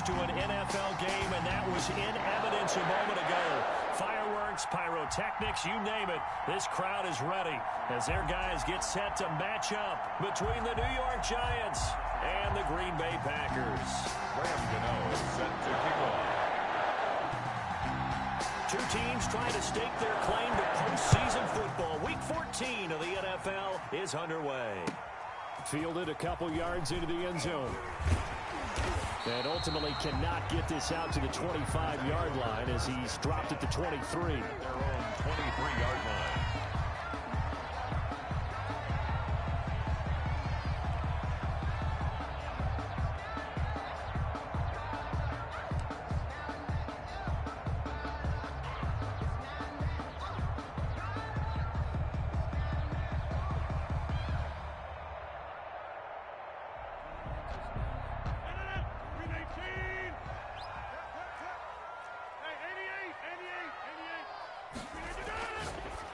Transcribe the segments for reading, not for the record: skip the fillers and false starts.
to an NFL game, and that was in evidence a moment ago. Fireworks, pyrotechnics, you name it. This crowd is ready as their guys get set to match up between the New York Giants and the Green Bay Packers. Graham Gano is set to kick off. Two teams trying to stake their claim to postseason football. Week 14 of the NFL is underway. Fielded a couple yards into the end zone. And ultimately cannot get this out to the 25-yard line as he's dropped at the 23. Their own 23-yard line.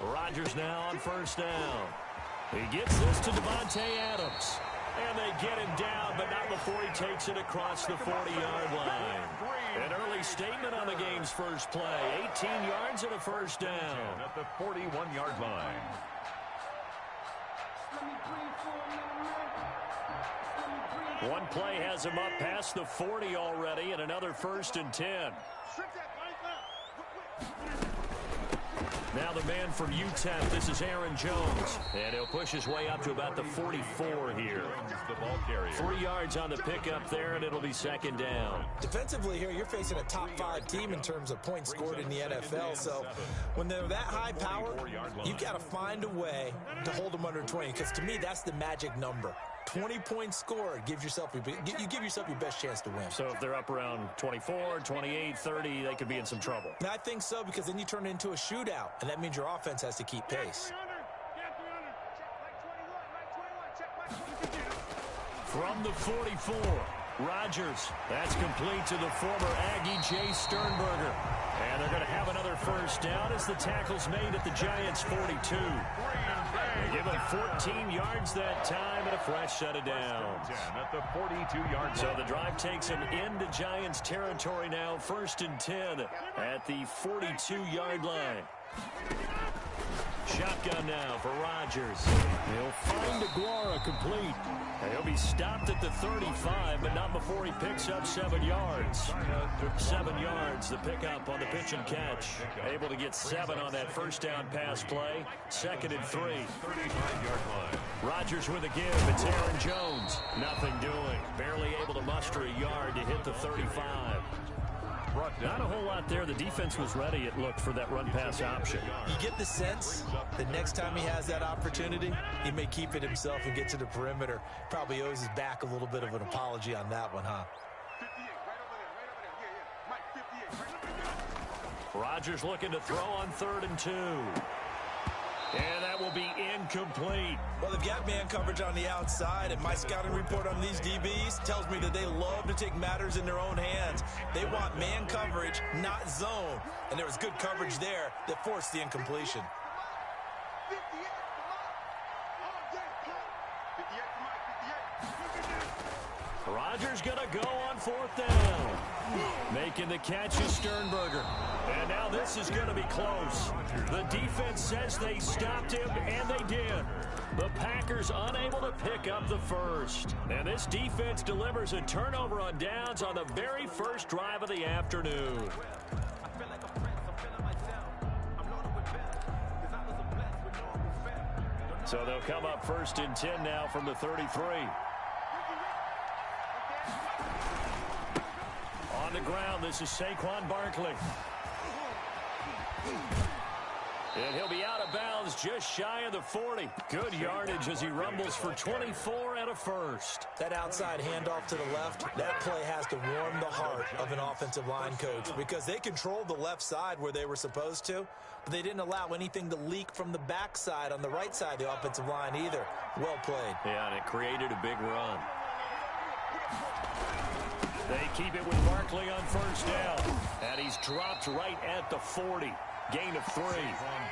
Rodgers now on first down. He gets this to Devontae Adams. And they get him down, but not before he takes it across the 40-yard line. An early statement on the game's first play. 18 yards and a first down. At the 41-yard line. One play has him up past the 40 already, and another 1st and 10. Now the man from UTEP, this is Aaron Jones. And he'll push his way up to about the 44 here. 3 yards on the pickup there, and it'll be 2nd down. Defensively here, you're facing a top-5 team in terms of points scored in the NFL. So when they're that high power, you've got to find a way to hold them under 20. Because to me, that's the magic number. 20 points scored gives yourself you give yourself your best chance to win. So if they're up around 24, 28, 30, they could be in some trouble. And I think so, because then you turn it into a shootout, and that means your offense has to keep pace. From the 44, Rodgers. That's complete to the former Aggie Jay Sternberger. And they're going to have another first down as the tackle's made at the Giants' 42. They give him 14 yards that time and a fresh set of downs. At the 42-yard line. So the drive takes him into Giants territory now. 1st and 10 at the 42-yard line. Shotgun now for Rodgers. He'll find Aguara complete. And he'll be stopped at the 35, but not before he picks up 7 yards. 7 yards, the pickup on the pitch and catch. Able to get 7 on that first down pass play. 2nd and 3. 35-yard line. Rodgers with a give. It's Aaron Jones. Nothing doing. Barely able to muster a yard to hit the 35. Not a whole lot there. The defense was ready, it looked, for that run-pass option. You get the sense that next time he has that opportunity, he may keep it himself and get to the perimeter. Probably owes his back a little bit of an apology on that one, huh? Rodgers looking to throw on 3rd and 2. And that will be incomplete. Well, they've got man coverage on the outside, and my scouting report on these DBs tells me that they love to take matters in their own hands. They want man coverage, not zone. And there was good coverage there that forced the incompletion. Rodgers going to go on 4th down. Making the catch is Sternberger. And now this is going to be close. The defense says they stopped him, and they did. The Packers unable to pick up the first. And this defense delivers a turnover on downs on the very first drive of the afternoon. So they'll come up 1st and 10 now from the 33. On the ground, this is Saquon Barkley. And he'll be out of bounds just shy of the 40. Good yardage as he rumbles for 24 and a first. That outside handoff to the left, that play has to warm the heart of an offensive line coach, because they controlled the left side where they were supposed to, but they didn't allow anything to leak from the backside on the right side of the offensive line either. Well played. Yeah, and it created a big run. They keep it with Barkley on first down. And he's dropped right at the 40. Gain of 3.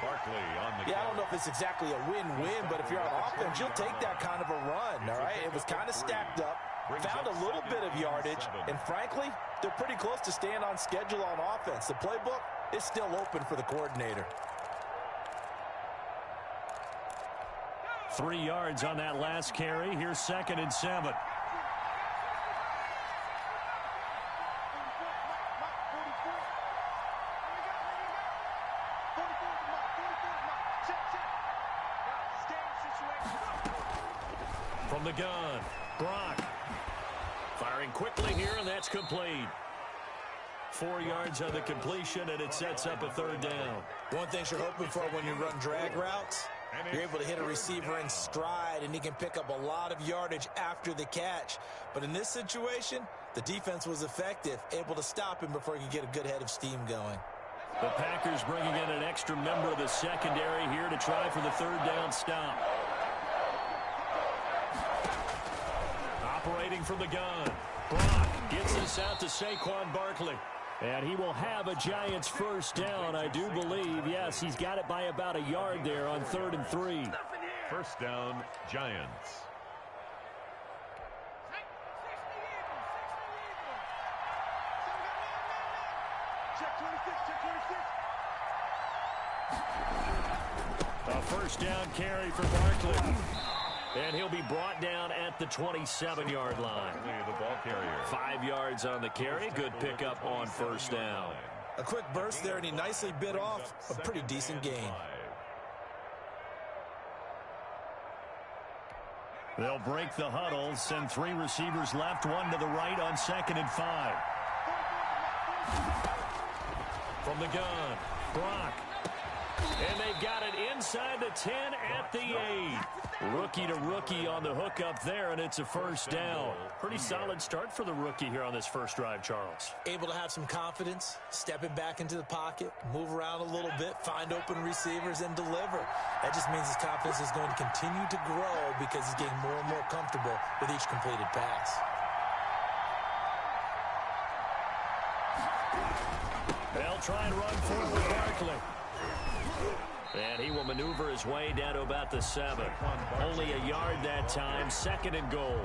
Barkley on the I don't know if it's exactly a win-win, but if you're on offense, you'll take that kind of a run, all right? It was kind of stacked up. found a little bit of yardage, and frankly, they're pretty close to staying on schedule on offense. The playbook is still open for the coordinator. 3 yards on that last carry. Here's 2nd and 7. From the gun, Brock. Firing quickly here, and that's complete. 4 yards on the completion, and it sets up a 3rd down. One thing you're hoping for when you run drag routes, you're able to hit a receiver in stride, and he can pick up a lot of yardage after the catch. But in this situation, the defense was effective, able to stop him before he could get a good head of steam going. The Packers bringing in an extra member of the secondary here to try for the 3rd down stop. Operating from the gun, Brock gets this out to Saquon Barkley. And he will have a Giants 1st down, I do believe. Yes, he's got it by about a yard there on 3rd and 3. 1st down, Giants. A 1st down carry for Barkley. And he'll be brought down at the 27-yard line. The ball carrier. 5 yards on the carry. Good pickup on 1st down. A quick burst there, and he nicely bit off a pretty decent gain. They'll break the huddle, send 3 receivers left, 1 to the right on 2nd and 5. From the gun, Brock. And they've got it inside the 10 at the 8. Rookie to rookie on the hook up there, and it's a 1st down. Pretty solid start for the rookie here on this first drive, Charles. Able to have some confidence, stepping back into the pocket, move around a little bit, find open receivers, and deliver. That just means his confidence is going to continue to grow because he's getting more and more comfortable with each completed pass. They'll try and run forward with Barkley. And he will maneuver his way down to about the 7. Only a yard that time, 2nd and goal.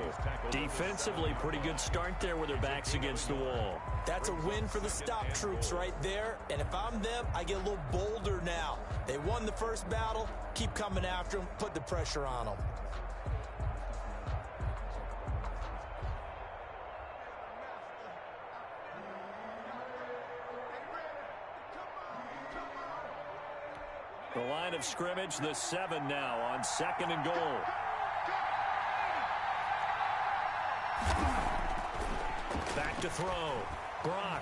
Defensively, pretty good start there with their backs against the wall. That's a win for the stop troops right there. And if I'm them, I get a little bolder now. They won the first battle. Keep coming after them. Put the pressure on them. The line of scrimmage, the 7 now on 2nd and goal. Back to throw. Brock.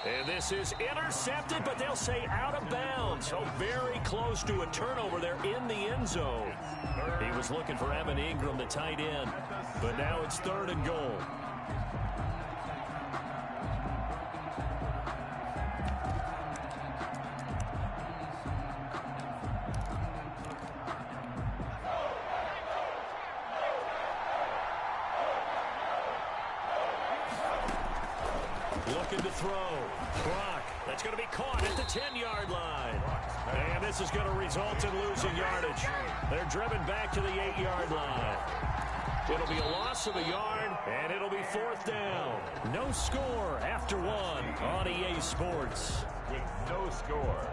And this is intercepted, but they'll say out of bounds. So very close to a turnover there in the end zone. He was looking for Evan Ingram, the tight end. But now it's 3rd and goal. Looking to throw. Brock. That's going to be caught at the 10-yard line. And this is going to result in losing yardage. They're driven back to the 8-yard line. It'll be a loss of a yard, and it'll be 4th down. No score after 1 on EA Sports. With no score.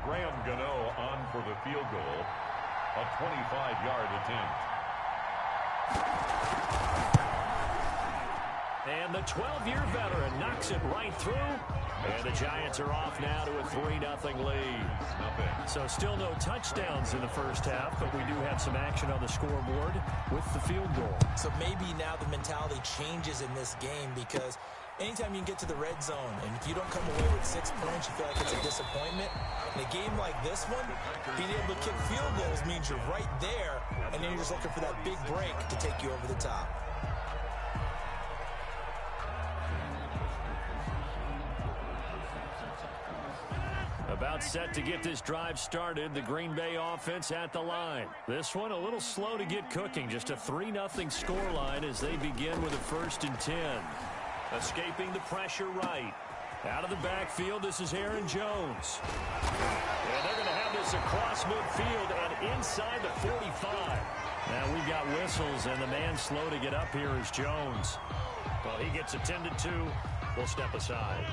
Graham Gano on for the field goal. A 25-yard attempt. And the 12-year veteran knocks it right through. And the Giants are off now to a 3-0 lead. So still no touchdowns in the first half, but we do have some action on the scoreboard with the field goal. So maybe now the mentality changes in this game because anytime you can get to the red zone, and if you don't come away with 6 points, you feel like it's a disappointment. In a game like this one, being able to kick field goals means you're right there, and then you're just looking for that big break to take you over the top. About set to get this drive started, the Green Bay offense at the line. This one a little slow to get cooking, just a 3-0 scoreline as they begin with a 1st and 10. Escaping the pressure right. Out of the backfield, this is Aaron Jones. And they're going to have this across midfield and inside the 45. Now we've got whistles, and the man slow to get up here is Jones. Well, he gets attended to. We'll step aside.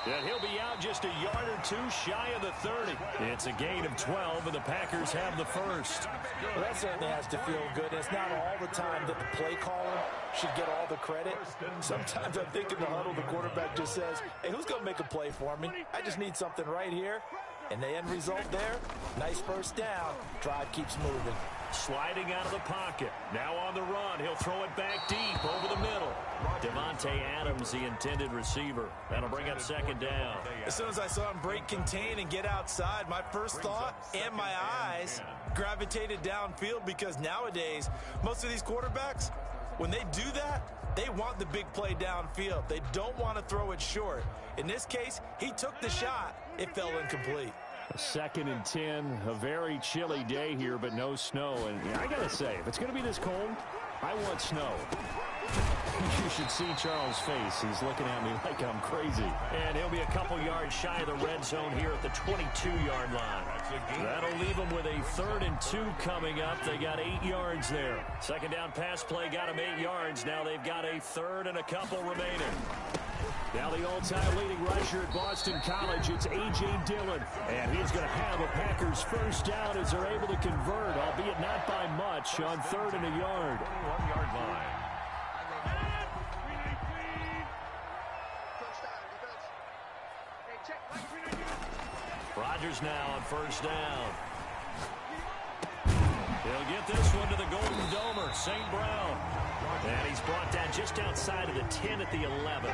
And he'll be out just a yard or two shy of the 30. It's a gain of 12, and the Packers have the first. Well, that certainly has to feel good. It's not all the time that the play caller should get all the credit. Sometimes I think in the huddle, the quarterback just says, hey, who's going to make a play for me? I just need something right here. And the end result there, nice first down. Drive keeps moving. Sliding out of the pocket. Now on the run. He'll throw it back deep over the middle. Devontae Adams, the intended receiver. That'll bring up second down. As soon as I saw him break contain and get outside, my first thought and my eyes gravitated downfield, because nowadays, most of these quarterbacks, when they do that, they want the big play downfield. They don't want to throw it short. In this case, he took the shot. It fell incomplete. 2nd and 10, a very chilly day here, but no snow. And I got to say, if it's going to be this cold, I want snow. You should see Charles' face. He's looking at me like I'm crazy. And he'll be a couple yards shy of the red zone here at the 22-yard line. That'll leave them with a 3rd and 2 coming up. They got 8 yards there. Second down pass play got them 8 yards. Now they've got a 3rd and a couple remaining. Now the all-time leading rusher at Boston College, it's A.J. Dillon. And he's going to have a Packers first down as they're able to convert, albeit not by much, on 3rd and a yard. 1-yard line. Rodgers now on first down. He'll get this one to the Golden Domer, St. Brown. And he's brought down just outside of the 10 at the 11.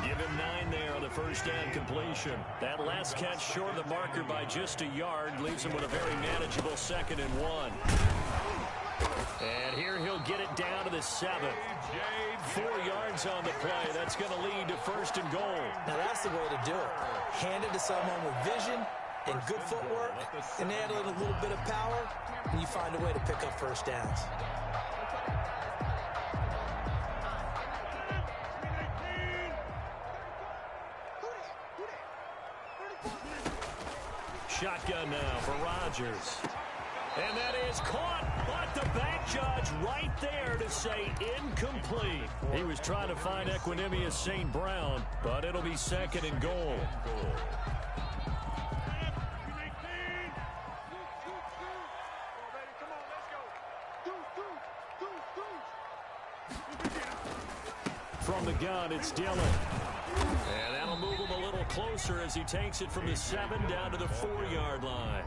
Give him 9 there on the first down completion. That last catch short of the marker by just a yard leaves him with a very manageable 2nd and 1. And here he'll get it down to the 7. 4 yards on the play. That's going to lead to 1st and goal. Now that's the way to do it. Hand it to someone with vision and good footwork, and add a little bit of power, and you find a way to pick up first downs. Shotgun now for Rodgers. And that is caught, but the back judge right there to say incomplete. He was trying to find Equanimous St. Brown, but it'll be 2nd and goal. From the gun, it's Dillon. And that'll move him a little closer as he takes it from the 7 down to the 4-yard line.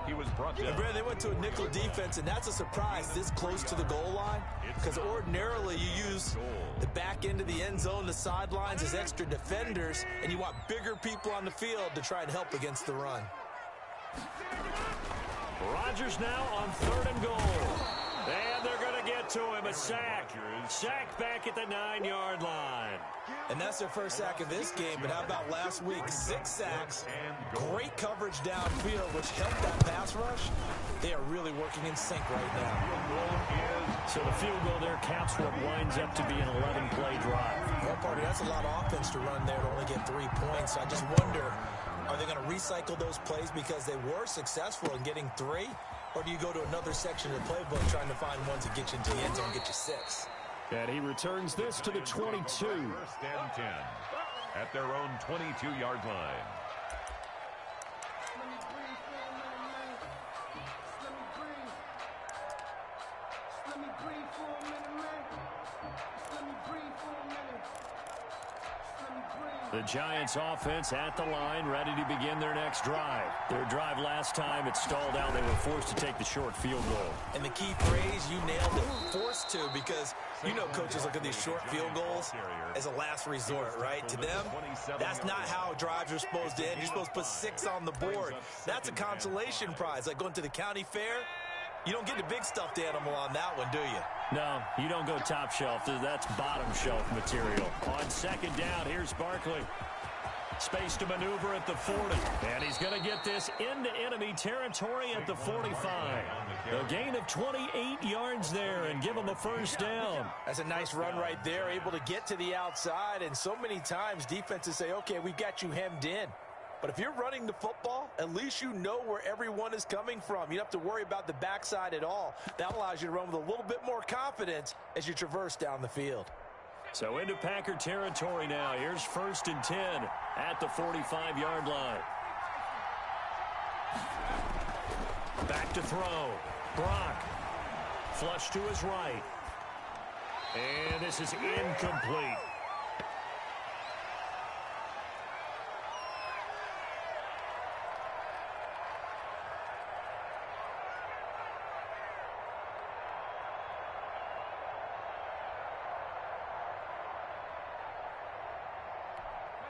He was brought down. Brad, they went to a nickel defense, and that's a surprise this close to the goal line, because ordinarily you use the back end of the end zone, the sidelines as extra defenders, and you want bigger people on the field to try and help against the run. Rodgers now on 3rd and goal. And they're going to get to him, a sack. Sack back at the 9-yard line. And that's their first sack of this game, but how about last week? 6 sacks, great coverage downfield, which helped that pass rush. They are really working in sync right now. So the field goal there caps what winds up to be an 11-play drive. Well, Party, that's a lot of offense to run there to only get 3 points. I just wonder, are they going to recycle those plays because they were successful in getting 3? Or do you go to another section of the playbook trying to find ones that get you into the end zone and get you 6? And he returns this to the 22. 1st and 10 at their own 22-yard line. The Giants offense at the line, ready to begin their next drive. Their drive last time, it stalled out. They were forced to take the short field goal. And the key phrase, you nailed it, forced to, because you know coaches look at these short field goals as a last resort, right? To them, that's not how drives are supposed to end. You're supposed to put 6 on the board. That's a consolation prize, like going to the county fair. You don't get the big stuffed animal on that one, do you? No, you don't go top shelf. That's bottom shelf material. On 2nd down, here's Barkley. Space to maneuver at the 40. And he's going to get this into enemy territory at the 45. A gain of 28 yards there and give him a first down. That's a nice run right there, able to get to the outside. And so many times defenses say, okay, we've got you hemmed in. But if you're running the football, at least you know where everyone is coming from. You don't have to worry about the backside at all. That allows you to run with a little bit more confidence as you traverse down the field. So into Packer territory now. Here's 1st and 10 at the 45-yard line. Back to throw. Brock. Flush to his right. And this is incomplete.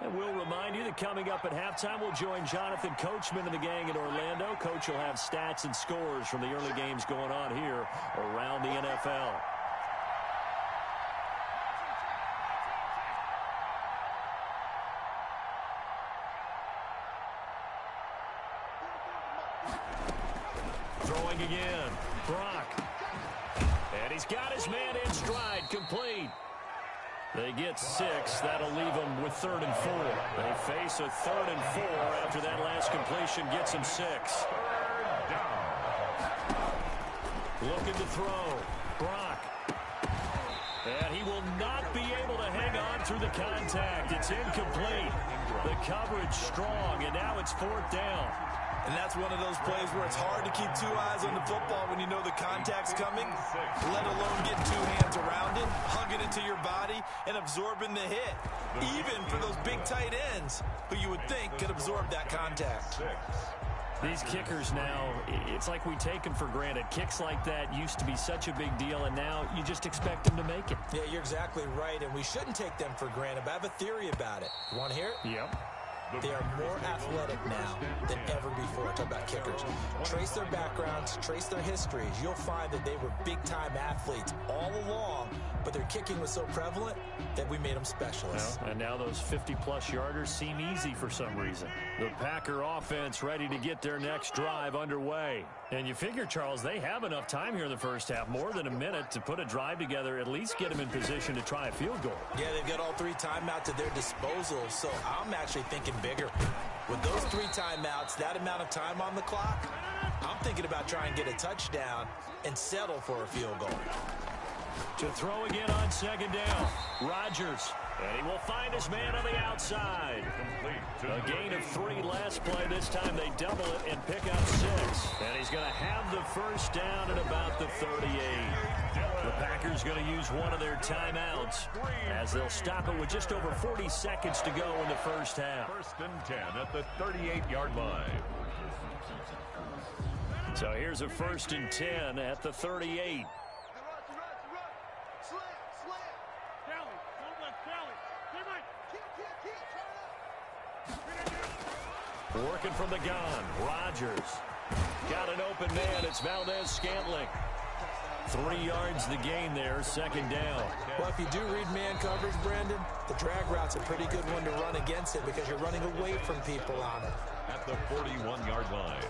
And we'll remind you that coming up at halftime, we'll join Jonathan Coachman and the gang in Orlando. Coach will have stats and scores from the early games going on here around the NFL. Throwing again. Brock. And he's got his man in stride. Complete. They get 6. That'll leave them with 3rd and 4. They face a 3rd and 4 after that last completion gets them 6. Looking to throw. Brock. And he will not be able to hang on through the contact. It's incomplete. The coverage strong, and now it's 4th down. And that's one of those plays where it's hard to keep 2 eyes on the football when you know the contact's coming, let alone getting 2 hands around it, hugging it to your body, and absorbing the hit. Even for those big tight ends who you would think could absorb that contact. These kickers now, it's like we take them for granted. Kicks like that used to be such a big deal, and now you just expect them to make it. Yeah, you're exactly right, and we shouldn't take them for granted, but I have a theory about it. You want to hear it? Yep. They are more athletic now than ever before. Talk about kickers. Trace their backgrounds, trace their histories. You'll find that they were big-time athletes all along, but their kicking was so prevalent that we made them specialists. Well, and now those 50-plus yarders seem easy for some reason. The Packer offense ready to get their next drive underway. And you figure, Charles, they have enough time here in the first half, more than a minute, to put a drive together, at least get them in position to try a field goal. Yeah, they've got all 3 timeouts at their disposal, so I'm actually thinking bigger. With those 3 timeouts, that amount of time on the clock, I'm thinking about trying to get a touchdown and settle for a field goal. To throw again on 2nd down, Rodgers. And he will find his man on the outside. A gain of 3 last play. This time they double it and pick up 6. And he's going to have the first down at about the 38. The Packers going to use one of their timeouts as they'll stop it with just over 40 seconds to go in the first half. 1st and 10 at the 38-yard line. So here's a 1st and 10 at the 38. Working from the gun, Rodgers. Got an open man, it's Valdez-Scantling. 3 yards the gain there, 2nd down. Well, if you do read man coverage, Brandon, the drag route's a pretty good one to run against it because you're running away from people on it. At the 41-yard line.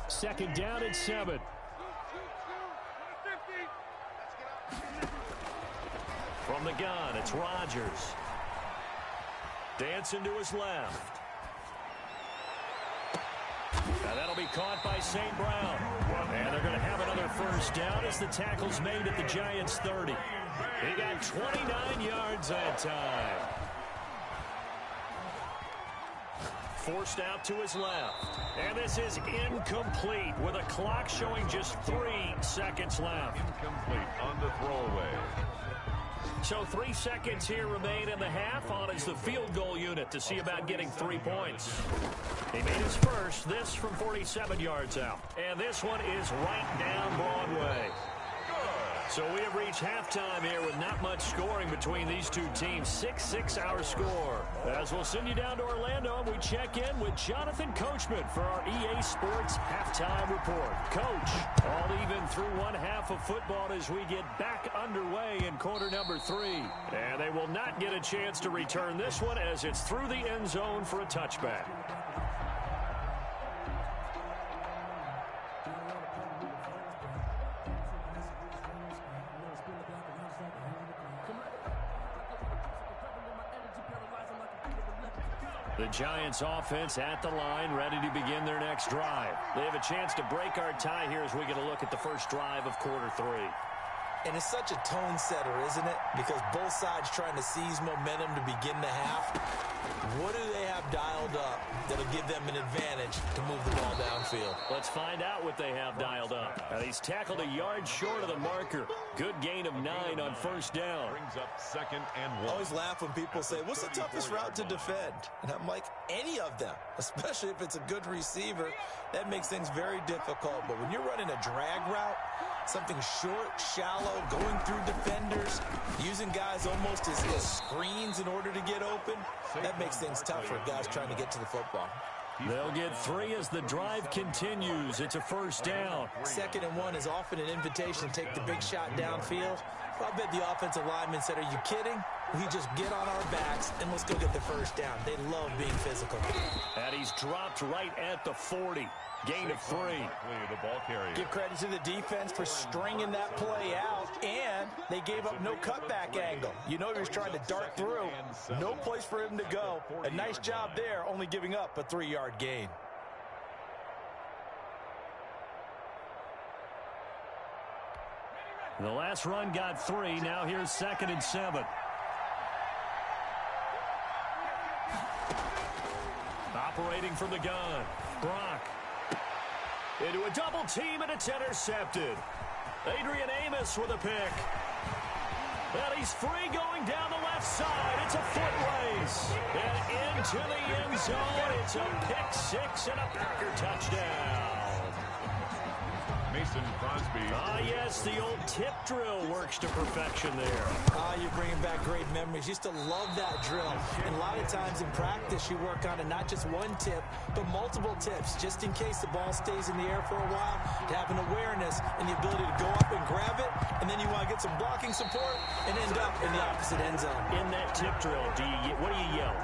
2nd down and 7. From the gun, it's Rodgers. Dancing to his left. Now that'll be caught by St. Brown. And they're going to have another first down as the tackle's made at the Giants' 30. He got 29 yards that time. Forced out to his left. And this is incomplete with a clock showing just 3 seconds left. Incomplete on the throwaway. So 3 seconds here remain in the half. On is the field goal unit to see about getting 3 points. He made his first, this from 47 yards out. And this one is right down Broadway. So we have reached halftime here with not much scoring between these two teams. 6-6 our score. As we'll send you down to Orlando, and we check in with Jonathan Coachman for our EA Sports Halftime Report. Coach, all even through one half of football as we get back underway in quarter number 3. And they will not get a chance to return this one as it's through the end zone for a touchback. The Giants offense at the line, ready to begin their next drive. They have a chance to break our tie here as we get a look at the first drive of quarter 3. And it's such a tone setter, isn't it? Because both sides trying to seize momentum to begin the half. What do they have dialed up that'll give them an advantage to move the ball downfield? Let's find out what they have dialed up. And he's tackled a yard short of the marker. Good gain of 9 on first down. Brings up 2nd and 1. I always laugh when people say, what's the toughest route to defend? And I'm like, any of them, especially if it's a good receiver. That makes things very difficult. But when you're running a drag route, something short, shallow, going through defenders, using guys almost as screens in order to get open, that makes things tough for guys trying to get to the football. They'll get 3 as the drive continues. It's a first down. 2nd and 1 is often an invitation to take the big shot downfield. I bet the offensive lineman said, are you kidding? We just get on our backs and let's go get the first down. They love being physical. And he's dropped right at the 40. Gain of 3. The ball carrier. Give credit to the defense for stringing that play out, and they gave up no cutback angle. You know he was trying to dart through. No place for him to go. A nice job there, only giving up a 3-yard gain. The last run got 3. Now here's 2nd and 7. Operating from the gun. Brock. Into a double team, and it's intercepted. Adrian Amos with a pick. And he's free going down the left side. It's a foot race. And into the end zone. It's a pick 6 and a Packer touchdown. Mason Crosby. Yes, the old tip drill works to perfection there. You're bringing back great memories. Used to love that drill. And a lot of times in practice, you work on it, not just one tip, but multiple tips, just in case the ball stays in the air for a while, to have an awareness and the ability to go up and grab it, and then you want to get some blocking support and end up in the opposite end zone. In that tip drill, what do you yell?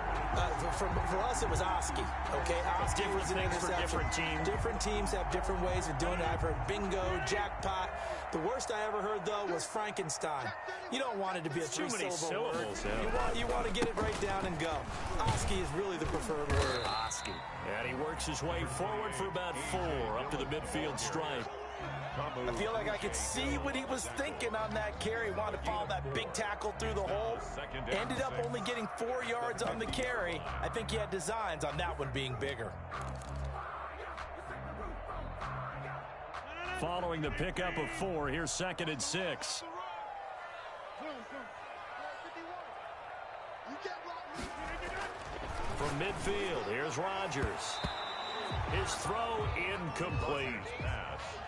For us, it was Oski. Okay, Oski different was an things for different teams. Different teams have different ways of doing it. I've heard bingo, jackpot. The worst I ever heard, though, was Frankenstein. You don't want it to be a 3-syllable word. Yeah. You want to get it right down and go. Oski is really the preferred word. Oski. And he works his way forward for about 4 up to the midfield stripe. I feel like I could see what he was thinking on that carry. Wanted to follow that big tackle through the hole. Ended up only getting 4 yards on the carry. I think he had designs on that one being bigger. Following the pickup of 4, here's 2nd and 6. From midfield, here's Rodgers. His throw incomplete.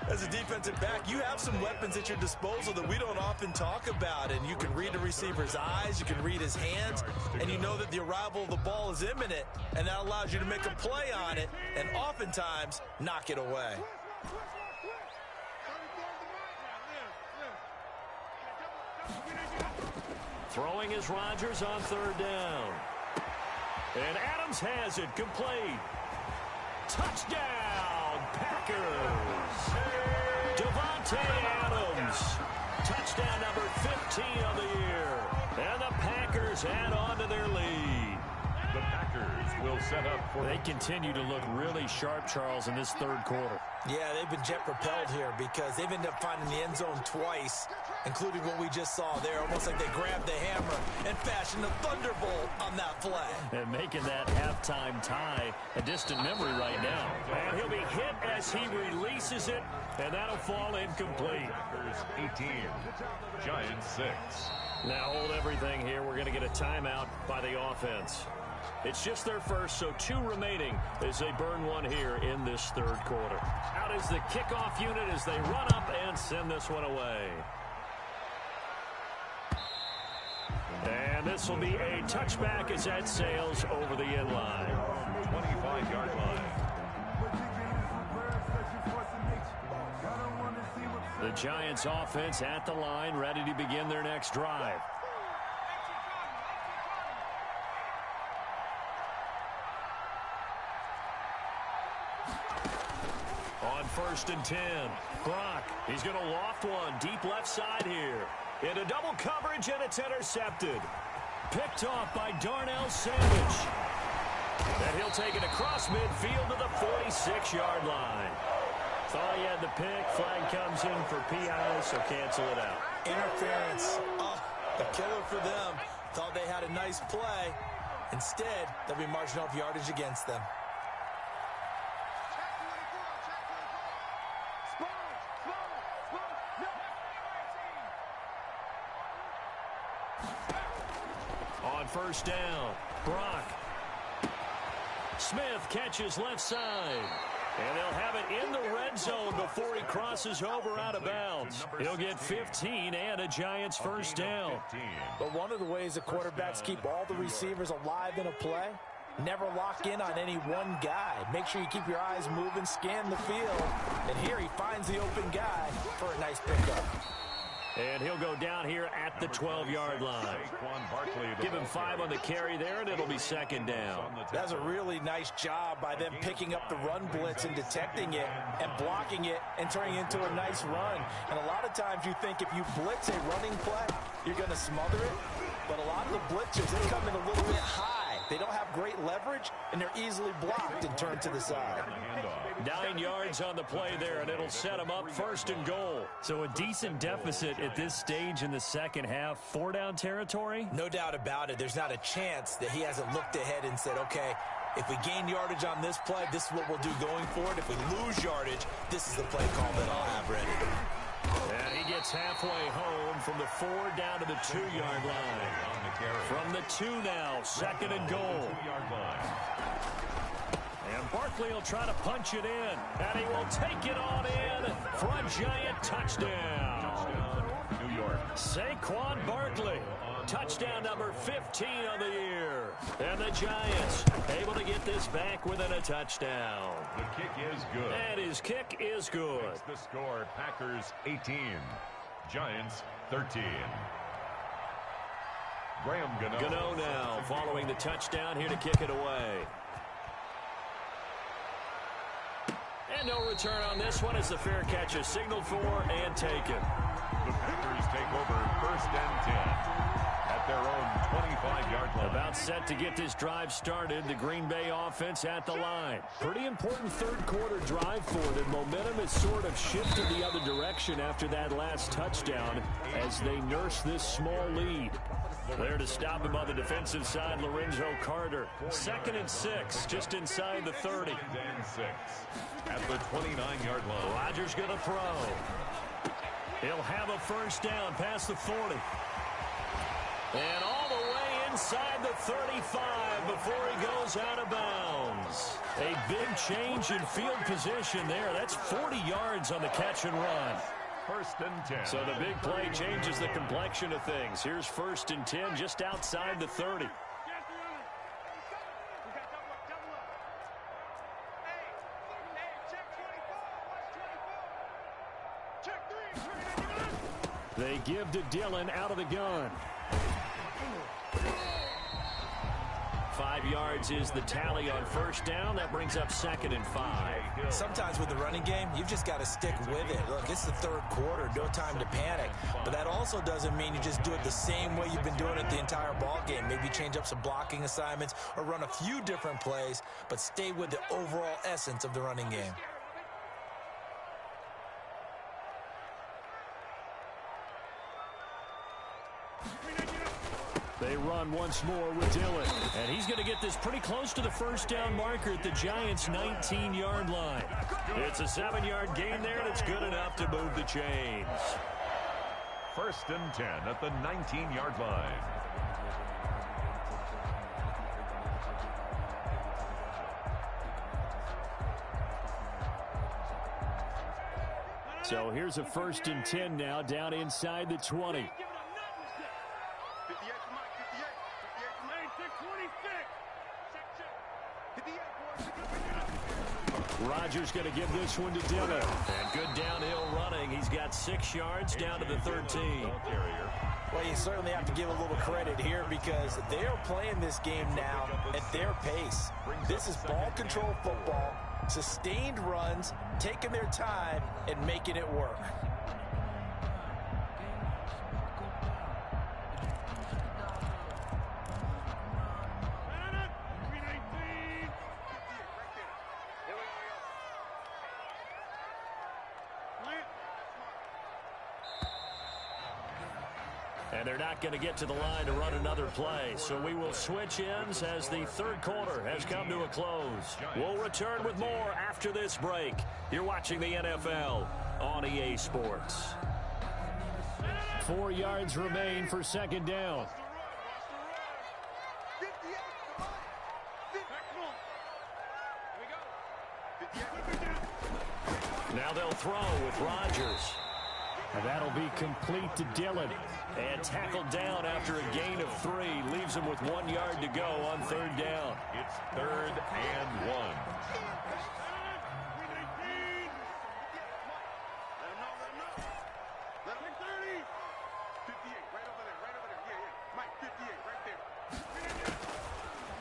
As a defensive back, you have some weapons at your disposal that we don't often talk about, and you can read the receiver's eyes, you can read his hands, and you know that the arrival of the ball is imminent, and that allows you to make a play on it, and oftentimes knock it away. Throwing is Rodgers on 3rd down. And Adams has it complete. Touchdown, Packers. Devontae Adams. Touchdown number 15 of the year. And the Packers add on to their lead. The Packers will set up for... They continue to look really sharp, Charles, in this 3rd quarter. Yeah, they've been jet-propelled here because they've ended up finding the end zone twice, including what we just saw there. Almost like they grabbed the hammer and fashioned a thunderbolt on that play. And making that halftime tie a distant memory right now. And he'll be hit as he releases it, and that'll fall incomplete. Packers 18, Giants 6. Now hold everything here. We're going to get a timeout by the offense. It's just their first, so 2 remaining as they burn one here in this 3rd quarter. Out is the kickoff unit as they run up and send this one away. And this will be a touchback as that sails over the end line. 25-yard line. The Giants offense at the line, ready to begin their next drive. On 1st and 10, Brock, he's going to loft one deep left side here. Into double coverage, and it's intercepted. Picked off by Darnell Savage. And he'll take it across midfield to the 46-yard line. Thought he had the pick. Flag comes in for PI, so cancel it out. Interference. Oh, the killer for them. Thought they had a nice play. Instead, they'll be marching off yardage against them. On 1st down, Brock. Smith catches left side. And they'll have it in the red zone before he crosses over out of bounds. He'll get 15 and a Giants first down. But one of the ways the quarterbacks keep all the receivers alive in a play, never lock in on any one guy. Make sure you keep your eyes moving, scan the field. And here he finds the open guy for a nice pickup. And he'll go down here at the 12-yard line. Give him 5 on the carry there, and it'll be 2nd down. That's a really nice job by them picking up the run blitz and detecting it and blocking it and turning it into a nice run. And a lot of times you think if you blitz a running play, you're going to smother it. But a lot of the blitzers, they come in a little bit high. They don't have great leverage, and they're easily blocked and turned to the side. 9 yards on the play there, and it'll set them up 1st and goal. So a decent deficit at this stage in the second half. 4-down territory? No doubt about it. There's not a chance that he hasn't looked ahead and said, okay, if we gain yardage on this play, this is what we'll do going forward. If we lose yardage, this is the play call that I'll have ready. And he gets halfway home from the 4 down to the 2-yard line. From the 2 now, 2nd and goal. And Barkley will try to punch it in. And he will take it on in for a Giant touchdown. New York. Saquon Barkley. Touchdown number 15 of the year. And the Giants able to get this back within a touchdown. The kick is good. And his kick is good. It's the score, Packers 18, Giants 13. Graham Gano now following the touchdown here to kick it away. And no return on this one as the fair catch is signaled for and taken. The Packers take over 1st and 10 at their own 25-yard line. About set to get this drive started. The Green Bay offense at the line. Pretty important third-quarter drive for them. Momentum has sort of shifted the other direction after that last touchdown as they nurse this small lead. There to stop him on the defensive side, Lorenzo Carter. 2nd and 6, just inside the 30. 2nd and 6 at the 29-yard line. Rodgers going to throw. He'll have a first down past the 40. And all the way inside the 35 before he goes out of bounds. A big change in field position there. That's 40 yards on the catch and run. 1st and 10. So the big play changes the complexion of things. Here's 1st and 10 just outside the 30. They give to Dillon out of the gun. 5 yards is the tally on first down. That brings up 2nd and 5. Sometimes with the running game, you've just got to stick with it. Look, it's the third quarter. No time to panic. But that also doesn't mean you just do it the same way you've been doing it the entire ball game. Maybe change up some blocking assignments or run a few different plays, but stay with the overall essence of the running game. They run once more with Dillon. And he's going to get this pretty close to the first down marker at the Giants' 19-yard line. It's a 7-yard gain there, and it's good enough to move the chains. 1st and 10 at the 19-yard line. So here's a 1st and 10 now down inside the 20. Rodgers going to give this one to Dillon. And good downhill running. He's got 6 yards down to the 13. Well, you certainly have to give a little credit here because they are playing this game now at their pace. This is ball control football, sustained runs, taking their time, and making it work. And they're not going to get to the line to run another play. So we will switch ends as the third quarter has come to a close. We'll return with more after this break. You're watching the NFL on EA Sports. 4 yards remain for second down. Now they'll throw with Rodgers. And that'll be complete to Dillon. And tackled down after a gain of 3. Leaves him with 1 yard to go on third down. It's 3rd and 1.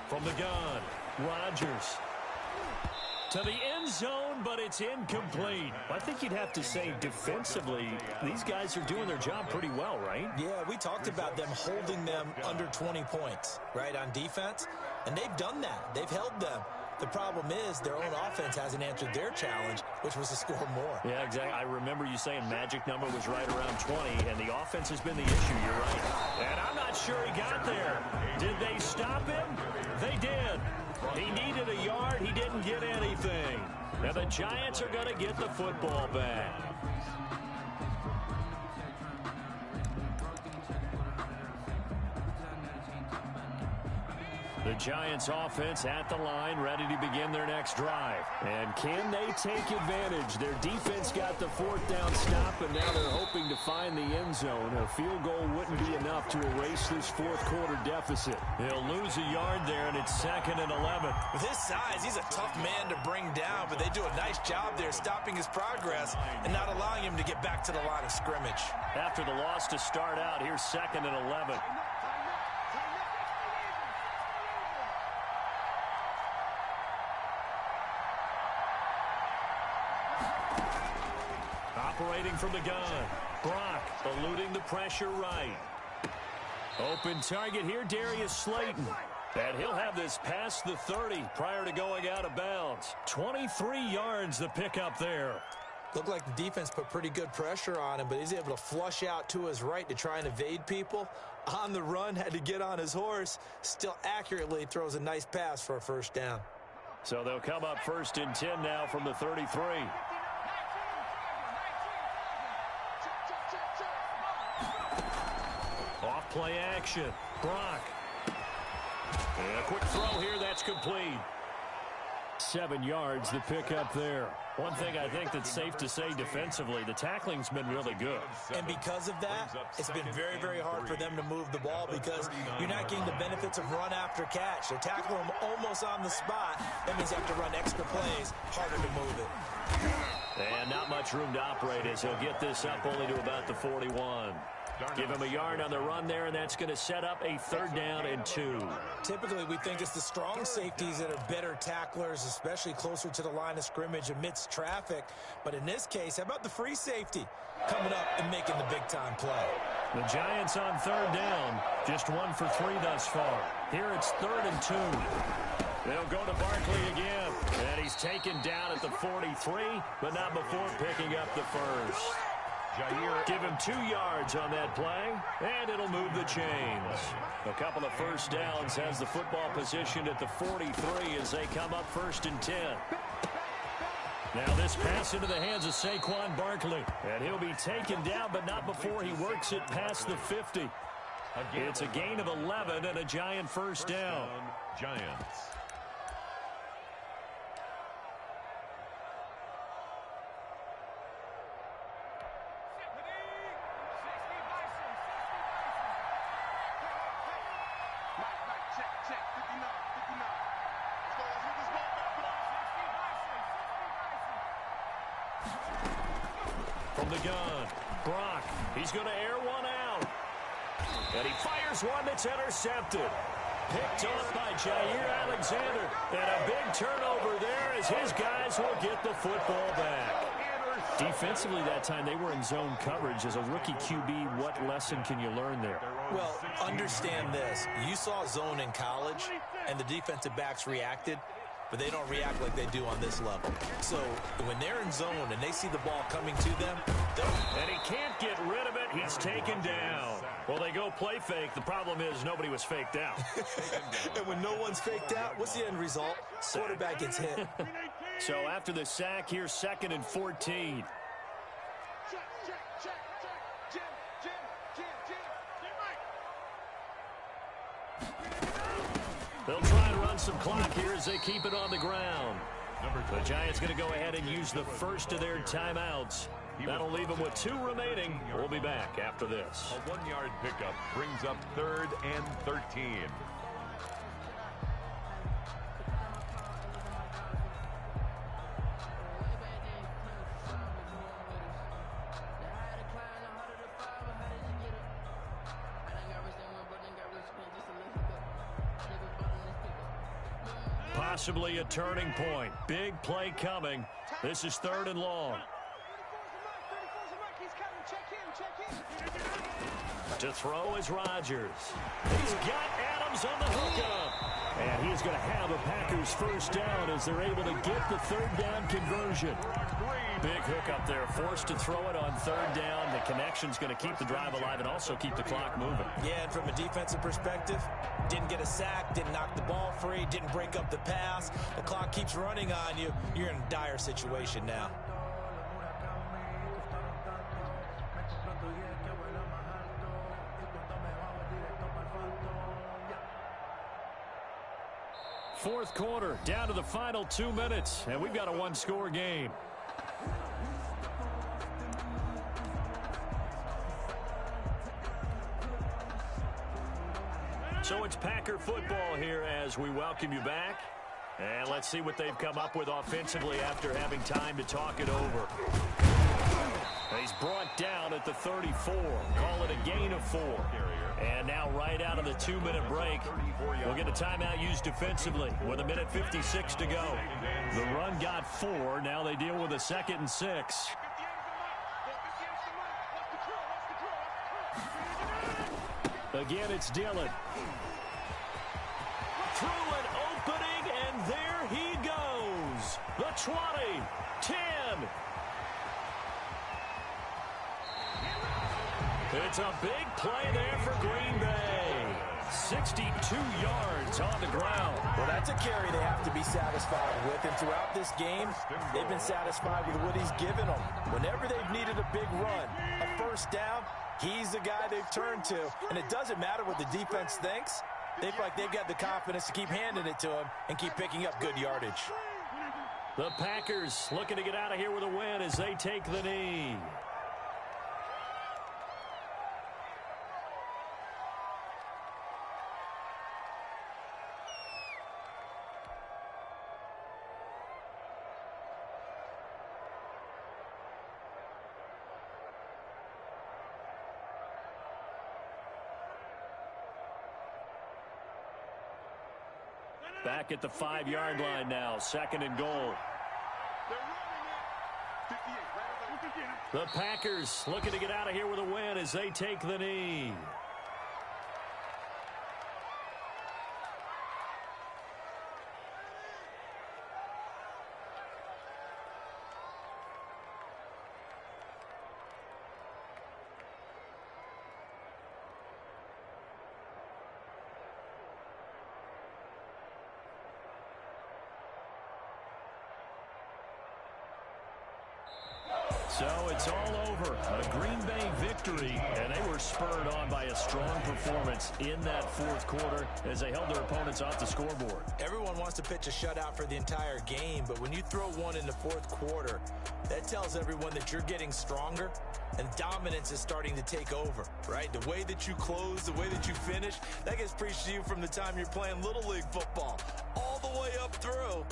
From the gun, Rodgers. To the end zone, but it's incomplete. I think you'd have to say defensively, these guys are doing their job pretty well, right? Yeah, we talked about them holding them under 20 points, right, on defense. And they've done that. They've held them. The problem is their own offense hasn't answered their challenge, which was to score more. Yeah, exactly. I remember you saying magic number was right around 20, and the offense has been the issue. You're right. And I'm not sure he got there. Did they stop him? They did. He needed a yard. He didn't get anything. Now the Giants are going to get the football back. The Giants offense at the line, ready to begin their next drive. And can they take advantage? Their defense got the fourth down stop, and now they're hoping to find the end zone. A field goal wouldn't be enough to erase this fourth quarter deficit. They'll lose a yard there, and it's 2nd and 11. With his size, he's a tough man to bring down, but they do a nice job there stopping his progress and not allowing him to get back to the line of scrimmage. After the loss to start out, here's 2nd and 11. Operating from the gun. Brock eluding the pressure right. Open target here, Darius Slayton. And he'll have this past the 30 prior to going out of bounds. 23 yards the pickup there. Looked like the defense put pretty good pressure on him, but he's able to flush out to his right to try and evade people. On the run, had to get on his horse. Still accurately throws a nice pass for a first down. So they'll come up 1st and 10 now from the 33. Off play action. Brock. And a quick throw here, that's complete. 7 yards the pickup there. One thing I think that's safe to say defensively, the tackling's been really good. And because of that, it's been very, very hard for them to move the ball because you're not getting the benefits of run after catch. They're tackling them almost on the spot. That means you have to run extra plays, harder to move it. And not much room to operate as he'll get this up only to about the 41. Give him a yard on the run there, and that's going to set up a 3rd down and 2. Typically, we think it's the strong safeties that are better tacklers, especially closer to the line of scrimmage amidst traffic. But in this case, how about the free safety coming up and making the big-time play? The Giants on 3rd down, just 1 for 3 thus far. Here it's 3rd and 2. They'll go to Barkley again, and he's taken down at the 43, but not before picking up the first. Give him 2 yards on that play, and it'll move the chains. A couple of first downs has the football positioned at the 43 as they come up 1st and 10. Now this pass into the hands of Saquon Barkley, and he'll be taken down, but not before he works it past the 50. It's a gain of 11 and a Giant first down. Giants. from the gun. Brock, he's going to air one out. And he fires one that's intercepted. Picked off by Jair Alexander. And a big turnover there as his guys will get the football back. Defensively that time, they were in zone coverage. As a rookie QB, what lesson can you learn there? Well, understand this. You saw zone in college, and the defensive backs reacted, but they don't react like they do on this level. So when they're in zone and they see the ball coming to them, and he can't get rid of it. He's taken down. Well, they go play fake. The problem is nobody was faked out. And when no one's faked out, what's the end result? Quarterback gets hit. So after the sack, here's 2nd and 14. They'll try and run some clock here as they keep it on the ground. The Giants going to go ahead and use the first of their timeouts. That'll leave them with 2 remaining. We'll be back after this. A 1-yard pickup brings up 3rd and 13. Possibly a turning point. Big play coming. This is 3rd and long. To throw is Rodgers. He's got Adams on the hookup. And he's going to have a Packers first down as they're able to get the 3rd down conversion. Big hookup there. Forced to throw it on 3rd down. The connection's going to keep the drive alive and also keep the clock moving. Yeah, and from a defensive perspective, didn't get a sack, didn't knock the ball free, didn't break up the pass. The clock keeps running on you. You're in a dire situation now. Fourth quarter, down to the final 2 minutes, and we've got a 1-score game. So it's Packer football here as we welcome you back. And let's see what they've come up with offensively after having time to talk it over. He's brought down at the 34. Call it a gain of 4. And now right out of the 2-minute break, we'll get a timeout used defensively with 1:56 to go. The run got 4. Now they deal with a 2nd and 6. Again, it's Dillon. Through an opening, and there he goes. The 20, 10. It's a big play there for Green Bay. 62 yards on the ground. Well, that's a carry they have to be satisfied with. And throughout this game, they've been satisfied with what he's given them. Whenever they've needed a big run, a first down, he's the guy they've turned to. And it doesn't matter what the defense thinks. They feel like they've got the confidence to keep handing it to him and keep picking up good yardage. The Packers looking to get out of here with a win as they take the knee. Back at the 5-yard line now, 2nd and goal. The Packers looking to get out of here with a win as they take the knee. So it's all over. A Green Bay victory, and they were spurred on by a strong performance in that 4th quarter as they held their opponents off the scoreboard. Everyone wants to pitch a shutout for the entire game, but when you throw one in the 4th quarter, that tells everyone that you're getting stronger and dominance is starting to take over, right? The way that you close, the way that you finish, that gets preached to you from the time you're playing Little League football all the way up through.